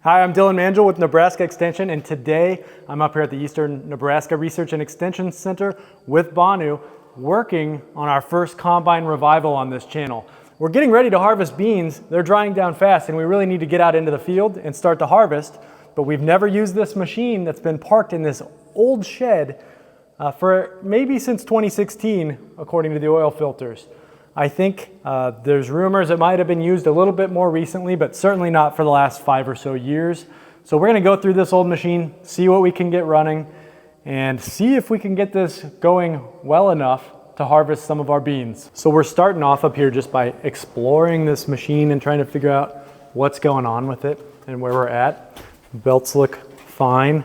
Hi, I'm Dylan Mangel with Nebraska Extension, and today I'm up here at the Eastern Nebraska Research and Extension Center with Banu, working on our first combine revival on this channel. We're getting ready to harvest beans. They're drying down fast, and we really need to get out into the field and start to harvest, but we've never used this machine that's been parked in this old shed for maybe since 2016, according to the oil filters. I think there's rumors it might have been used a little bit more recently, but certainly not for the last 5 or so years. So we're gonna go through this old machine, see what we can get running, and see if we can get this going well enough to harvest some of our beans. So we're starting off up here just by exploring this machine and trying to figure out what's going on with it and where we're at. Belts look fine.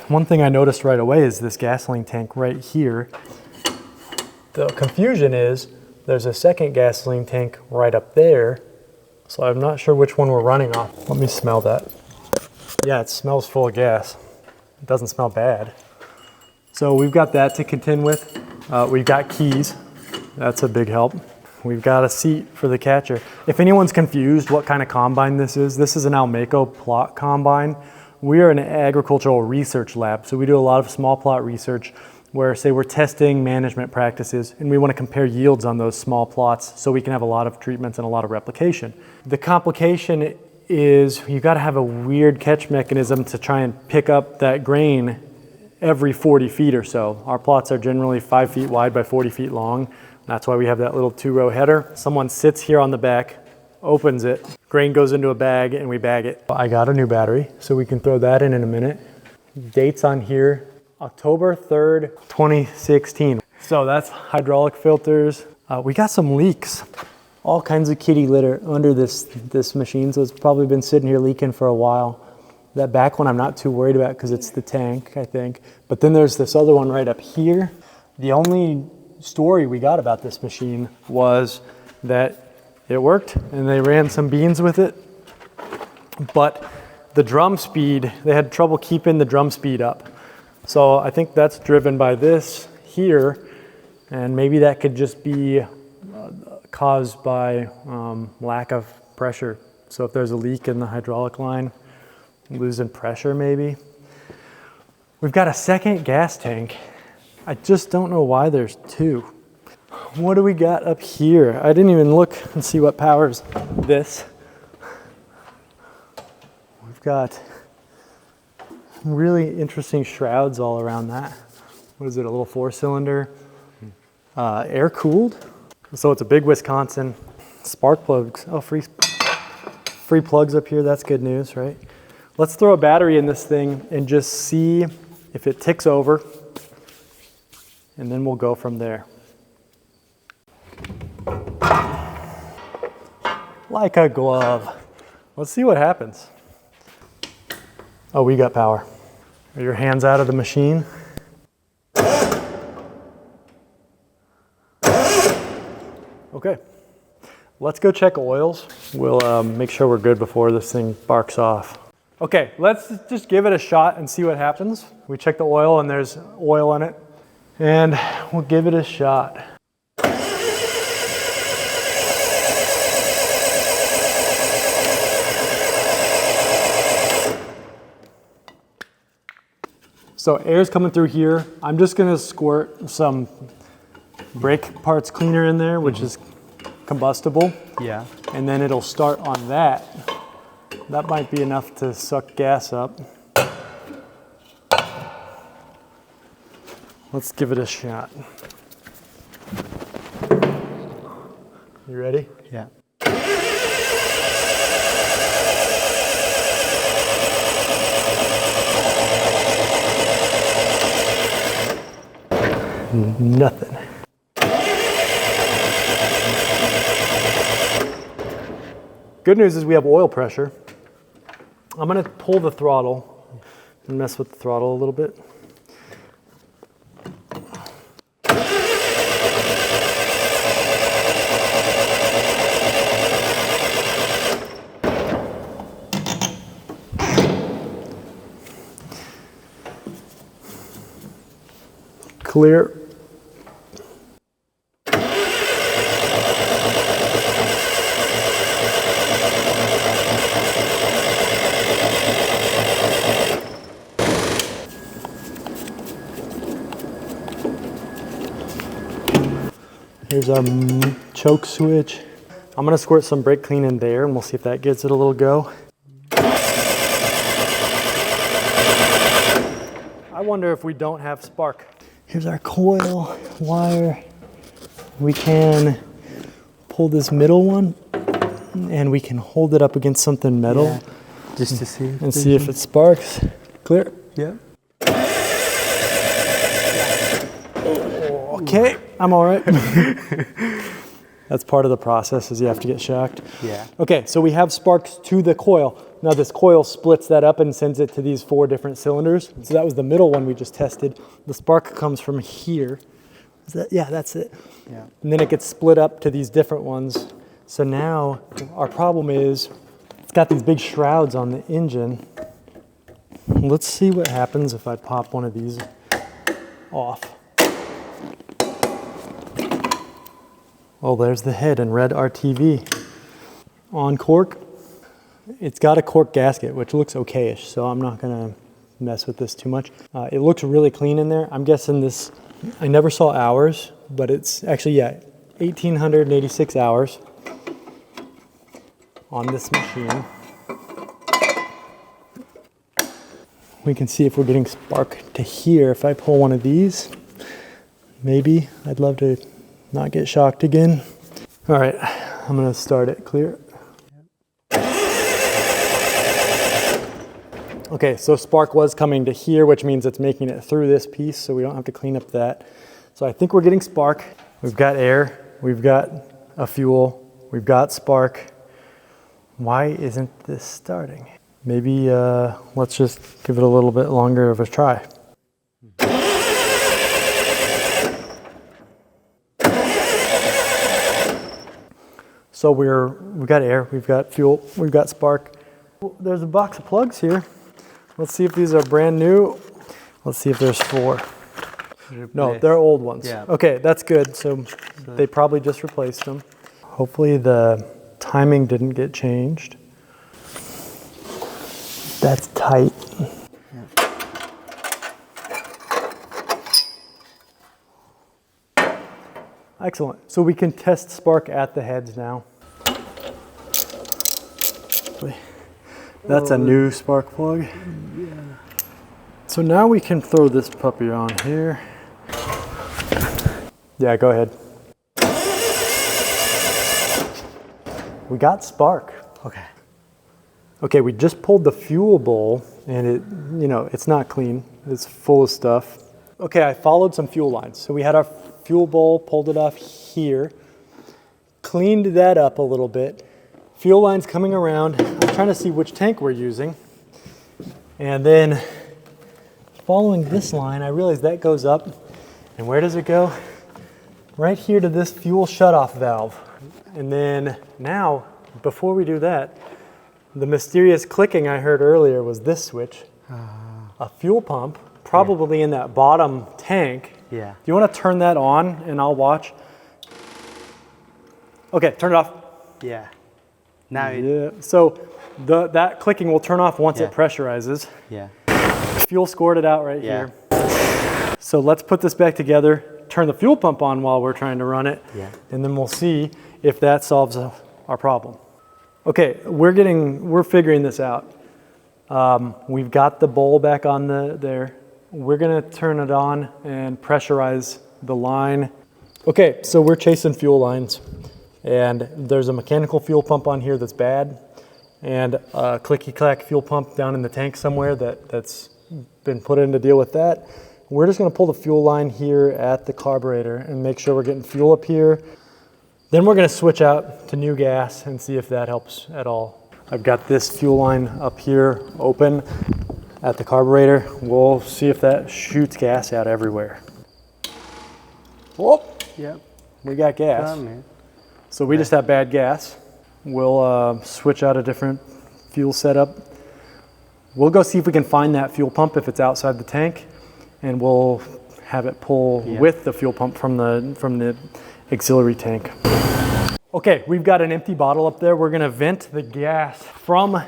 One thing I noticed right away is this gasoline tank right here. The confusion is there's a second gasoline tank right up there, so I'm not sure which one we're running off. Let me smell that. Yeah, it smells full of gas. It doesn't smell bad. So we've got that to contend with. We've got keys. That's a big help. We've got a seat for the catcher. If anyone's confused what kind of combine this is an Almaco plot combine. We are an agricultural research lab, so we do a lot of small plot research where, say, we're testing management practices and we want to compare yields on those small plots so we can have a lot of treatments and a lot of replication. The complication is you got to have a weird catch mechanism to try and pick up that grain every 40 feet or so. Our plots are generally 5 feet wide by 40 feet long. That's why we have that little 2-row header. Someone sits here on the back, opens it, grain goes into a bag, and we bag it. I got a new battery, so we can throw that in a minute. Dates on here, October 3rd, 2016. So that's hydraulic filters. We got some leaks. All kinds of kitty litter under this machine, so it's probably been sitting here leaking for a while. That back one I'm not too worried about because it's the tank, I think. But then there's this other one right up here. The only story we got about this machine was that it worked and they ran some beans with it, but the drum speed, they had trouble keeping the drum speed up. So I think that's driven by this here, and maybe that could just be caused by lack of pressure. So if there's a leak in the hydraulic line, losing pressure maybe. We've got a second gas tank. I just don't know why there's two. What do we got up here? I didn't even look and see what powers this. We've got really interesting shrouds all around that. What is it, a little 4-cylinder? Air-cooled. So it's a big Wisconsin. Spark plugs. Oh, free plugs up here. That's good news, right? Let's throw a battery in this thing and just see if it ticks over, and then we'll go from there. Like a glove. Let's see what happens. Oh, we got power. Are your hands out of the machine? Okay, let's go check oils. We'll make sure we're good before this thing barks off. Okay, let's just give it a shot and see what happens. We check the oil and there's oil in it, and we'll give it a shot. So air's coming through here. I'm just gonna squirt some brake parts cleaner in there, which is combustible. Yeah. And then it'll start on that. That might be enough to suck gas up. Let's give it a shot. You ready? Yeah. Nothing. Good news is we have oil pressure. I'm gonna pull the throttle and mess with the throttle a little bit. Clear. Here's our choke switch. I'm gonna squirt some brake clean in there and we'll see if that gives it a little go. I wonder if we don't have spark. Here's our coil wire. We can pull this middle one and we can hold it up against something metal. Yeah, just to see. And see if it sparks. Clear? Yeah. Okay, I'm all right. That's part of the process, is you have to get shocked. Yeah. Okay, so we have sparks to the coil. Now this coil splits that up and sends it to these 4 different cylinders. So that was the middle one we just tested. The spark comes from here. Is that, yeah, that's it. Yeah. And then it gets split up to these different ones. So now our problem is it's got these big shrouds on the engine. Let's see what happens if I pop one of these off. Oh, there's the head in red RTV. On cork, it's got a cork gasket, which looks okay-ish, so I'm not gonna mess with this too much. It looks really clean in there. I'm guessing this, I never saw hours, but it's actually, yeah, 1,886 hours on this machine. We can see if we're getting spark to here. If I pull one of these, maybe. I'd love to not get shocked again. All right, I'm gonna start it. Clear. Okay, so spark was coming to here, which means it's making it through this piece, so we don't have to clean up that. So I think we're getting spark. We've got air, we've got a fuel, we've got spark. Why isn't this starting? Maybe let's just give it a little bit longer of a try. So we've got air, we've got fuel, we've got spark. There's a box of plugs here. Let's see if these are brand new. Let's see if there's 4. No, they're old ones. Yeah. Okay, that's good. So they probably just replaced them. Hopefully the timing didn't get changed. That's tight. Yeah. Excellent. So we can test spark at the heads now. That's a new spark plug. Yeah. So now we can throw this puppy on here. Yeah, go ahead. We got spark. Okay. Okay, we just pulled the fuel bowl and it, you know, it's not clean. It's full of stuff. Okay, I followed some fuel lines. So we had our fuel bowl, pulled it off here, cleaned that up a little bit. Fuel lines coming around. I'm trying to see which tank we're using. And then following this line, I realized that goes up. And where does it go? Right here to this fuel shutoff valve. And then now, before we do that, the mysterious clicking I heard earlier was this switch. A fuel pump, probably in that bottom tank. Yeah. Do you want to turn that on and I'll watch? Okay, turn it off. Yeah. Now yeah. So that clicking will turn off once it pressurizes. Yeah. Fuel scored it out right here. So let's put this back together, turn the fuel pump on while we're trying to run it, and then we'll see if that solves our problem. Okay, we're figuring this out. We've got the bowl back on there. We're gonna turn it on and pressurize the line. Okay, so we're chasing fuel lines. And there's a mechanical fuel pump on here that's bad, and a clicky-clack fuel pump down in the tank somewhere that's been put in to deal with that. We're just gonna pull the fuel line here at the carburetor and make sure we're getting fuel up here. Then we're gonna switch out to new gas and see if that helps at all. I've got this fuel line up here open at the carburetor. We'll see if that shoots gas out everywhere. Oh, Yep. we got gas. So we just have bad gas. We'll switch out a different fuel setup. We'll go see if we can find that fuel pump if it's outside the tank, and we'll have it pull with the fuel pump from the auxiliary tank. Okay, we've got an empty bottle up there. We're gonna vent the gas from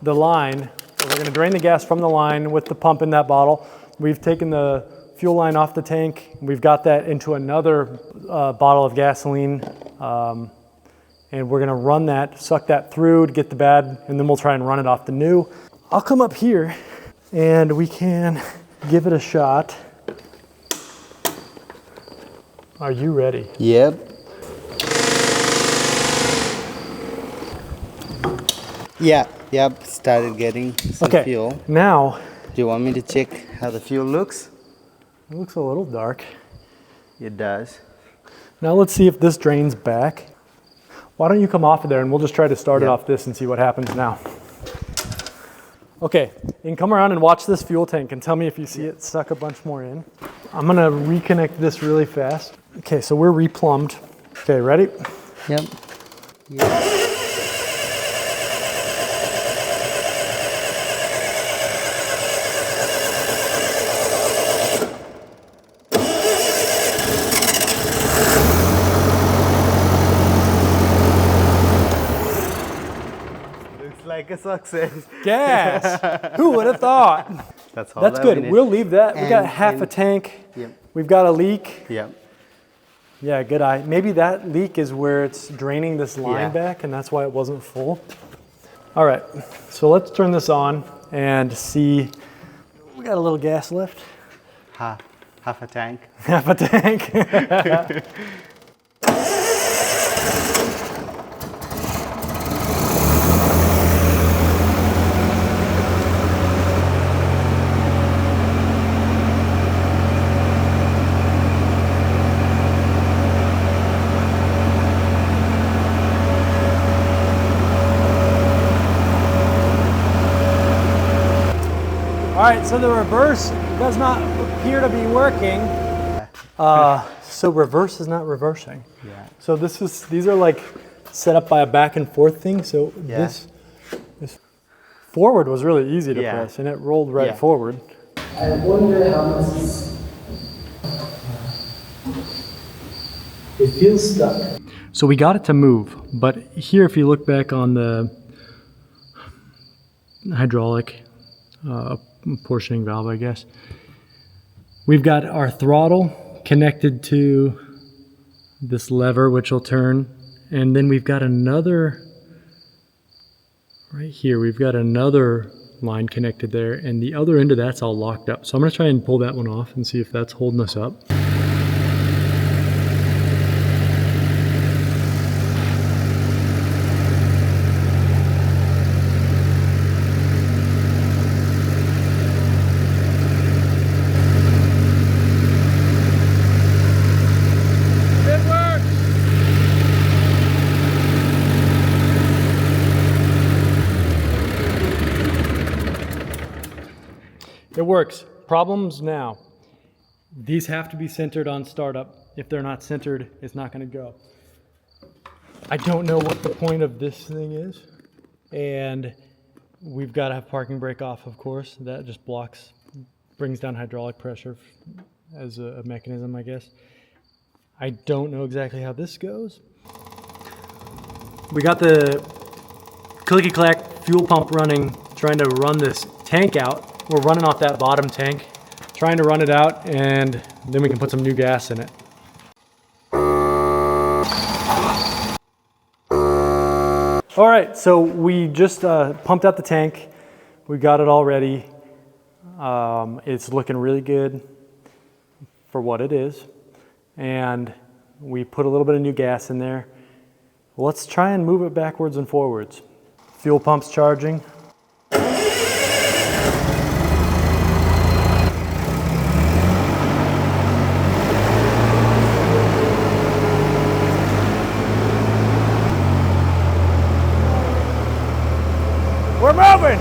the line. We're gonna drain the gas from the line with the pump in that bottle. We've taken the fuel line off the tank. We've got that into another bottle of gasoline. And we're gonna run that, suck that through to get the bad, and then we'll try and run it off the new. I'll come up here and we can give it a shot. Are you ready? Yep. Yep, started getting some fuel. Now. Do you want me to check how the fuel looks? It looks a little dark. It does. Now let's see if this drains back. Why don't you come off of there and we'll just try to start it off this and see what happens now. Okay, you can come around and watch this fuel tank and tell me if you see it suck a bunch more in. I'm gonna reconnect this really fast. Okay, so we're replumbed. Okay, ready? Yep. Yep. Like a success. Gas! Who would have thought? That's good. We'll leave that. We got half a tank. Yep. We've got a leak. Yep. Yeah, good eye. Maybe that leak is where it's draining this line back, and that's why it wasn't full. All right, so let's turn this on and see. We got a little gas left. Half a tank. Half a tank. All right, so the reverse does not appear to be working. So reverse is not reversing. Yeah. So these are like set up by a back and forth thing. So this forward was really easy to press, and it rolled right forward. I wonder how much it feels stuck. So we got it to move, but here if you look back on the hydraulic portioning valve, I guess, we've got our throttle connected to this lever which will turn, and then we've got another right here, we've got another line connected there, and the other end of that's all locked up. So I'm going to try and pull that one off and see if that's holding us up. It works. Problems now. These have to be centered on startup. If they're not centered, it's not going to go. I don't know what the point of this thing is. And we've got to have parking brake off, of course. That just brings down hydraulic pressure as a mechanism, I guess. I don't know exactly how this goes. We got the clicky-clack fuel pump running, trying to run this tank out. We're running off that bottom tank, trying to run it out, and then we can put some new gas in it. All right, so we just pumped out the tank. We got it all ready. It's looking really good for what it is. And we put a little bit of new gas in there. Let's try and move it backwards and forwards. Fuel pump's charging. We're moving!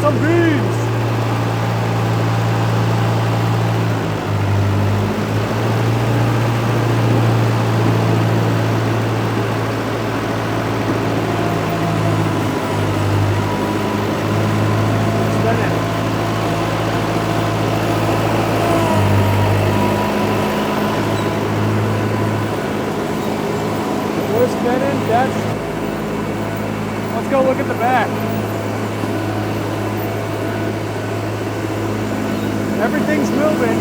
got some beans. We're spinning. Let's go look at the back. Everything's moving.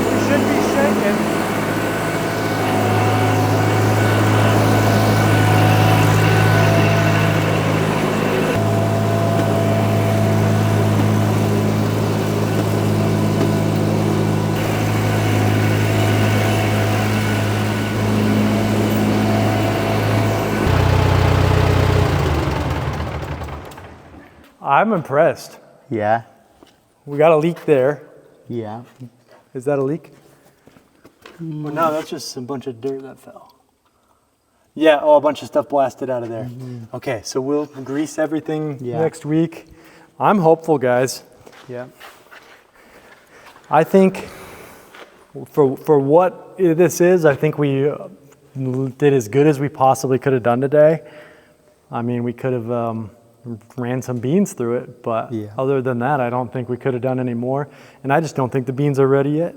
We should be shaking. I'm impressed. Yeah. We got a leak there. Yeah. Is that a leak? Well, no, that's just a bunch of dirt that fell. Yeah, oh, a bunch of stuff blasted out of there. Okay, so we'll grease everything next week. I'm hopeful, guys. Yeah. I think for what this is, I think we did as good as we possibly could have done today. I mean, we could have ran some beans through it, but other than that, I don't think we could have done any more. And I just don't think the beans are ready yet.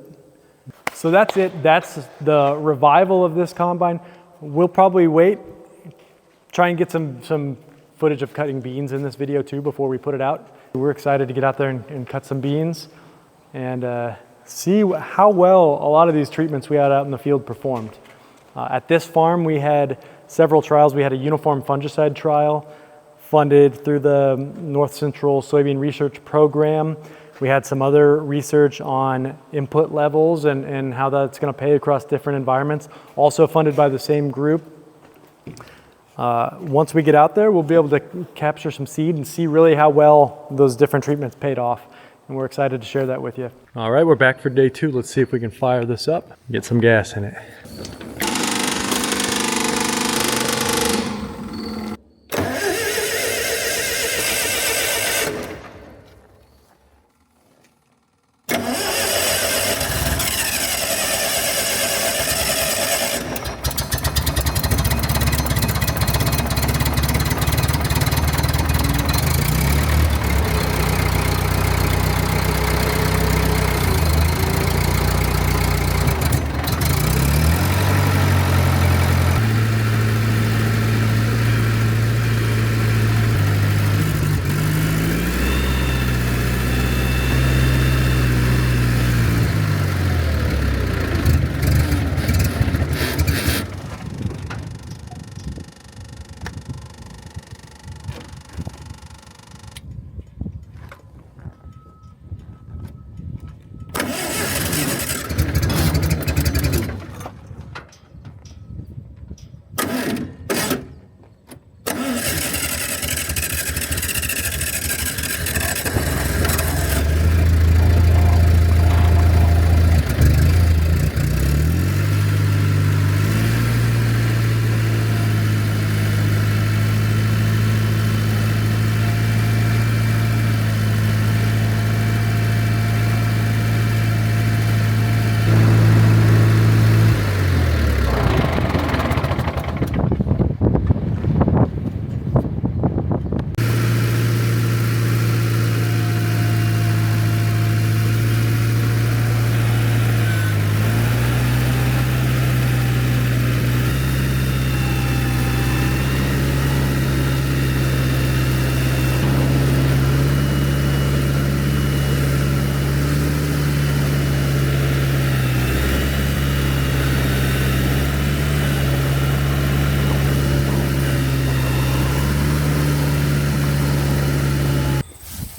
So that's it. That's the revival of this combine. We'll probably wait, try and get some footage of cutting beans in this video too before we put it out. We're excited to get out there and cut some beans and see how well a lot of these treatments we had out in the field performed. At this farm, we had several trials. We had a uniform fungicide trial funded through the North Central Soybean Research Program. We had some other research on input levels and how that's going to pay across different environments, also funded by the same group. Once we get out there, we'll be able to capture some seed and see really how well those different treatments paid off. And we're excited to share that with you. All right, we're back for day 2. Let's see if we can fire this up, get some gas in it.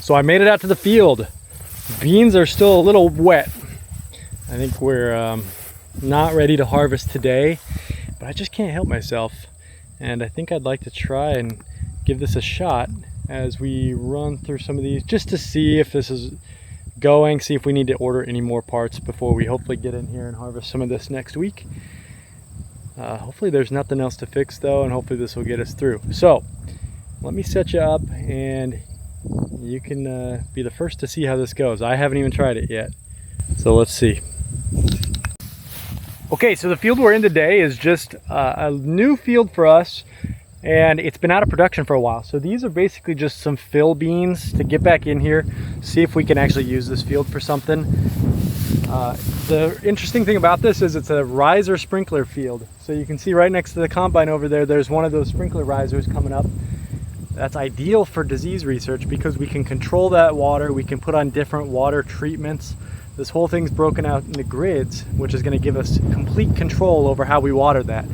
So I made it out to the field. Beans are still a little wet. I think we're not ready to harvest today, but I just can't help myself. And I think I'd like to try and give this a shot as we run through some of these, just to see if this is going, see if we need to order any more parts before we hopefully get in here and harvest some of this next week. Hopefully there's nothing else to fix though, and hopefully this will get us through. So let me set you up and you can be the first to see how this goes. I haven't even tried it yet, so let's see. Okay, so the field we're in today is just a new field for us, and it's been out of production for a while. So these are basically just some fill beans to get back in here, see if we can actually use this field for something. The interesting thing about this is it's a riser sprinkler field. So you can see right next to the combine over there, there's one of those sprinkler risers coming up. That's ideal for disease research because we can control that water, we can put on different water treatments. This whole thing's broken out into grids, which is going to give us complete control over how we water that.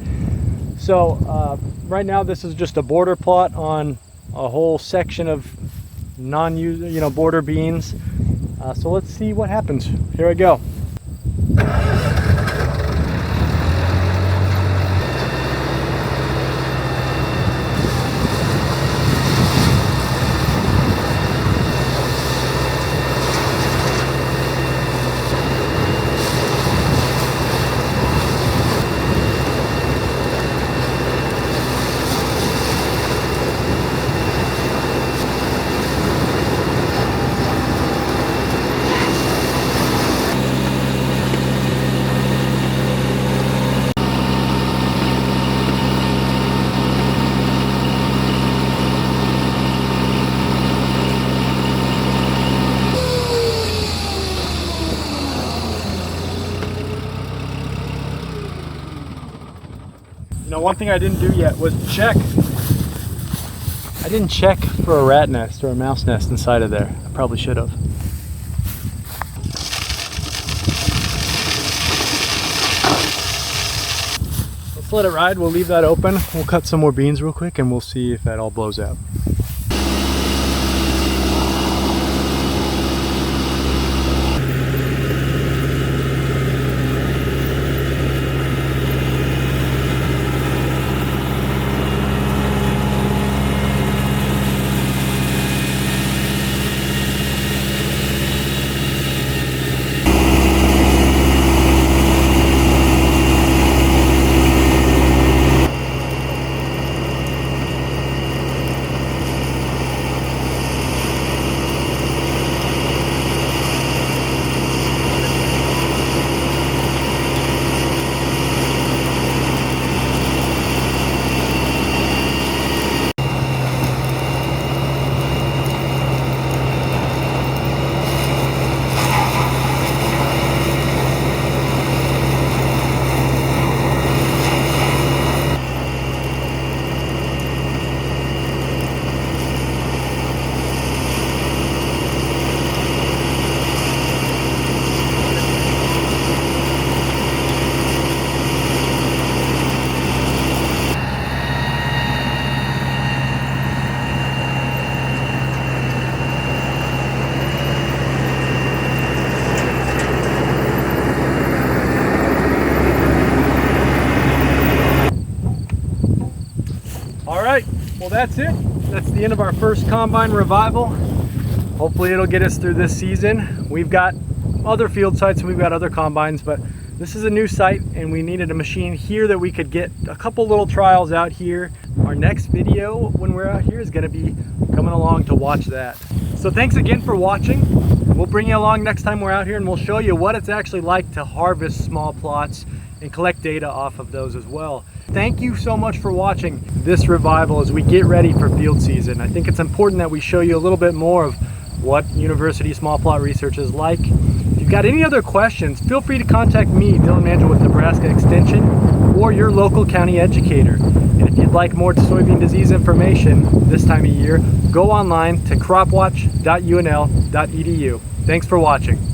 So right now this is just a border plot on a whole section of border beans. So let's see what happens. Here I go. You know, one thing I didn't do yet was check. I didn't check for a rat nest or a mouse nest inside of there. I probably should have. Let's let it ride. We'll leave that open. We'll cut some more beans real quick and we'll see if that all blows out. Well, that's it. That's the end of our first combine revival. Hopefully it'll get us through this season. We've got other field sites and we've got other combines, but this is a new site and we needed a machine here that we could get a couple little trials out here. Our next video when we're out here is going to be coming along to watch that. So thanks again for watching. We'll bring you along next time we're out here and we'll show you what it's actually like to harvest small plots and collect data off of those as well. Thank you so much for watching this revival as we get ready for field season. I think it's important that we show you a little bit more of what university small plot research is like. If you've got any other questions, feel free to contact me, Dylan Mandel with Nebraska Extension, or your local county educator. And if you'd like more soybean disease information this time of year, go online to cropwatch.unl.edu. Thanks for watching.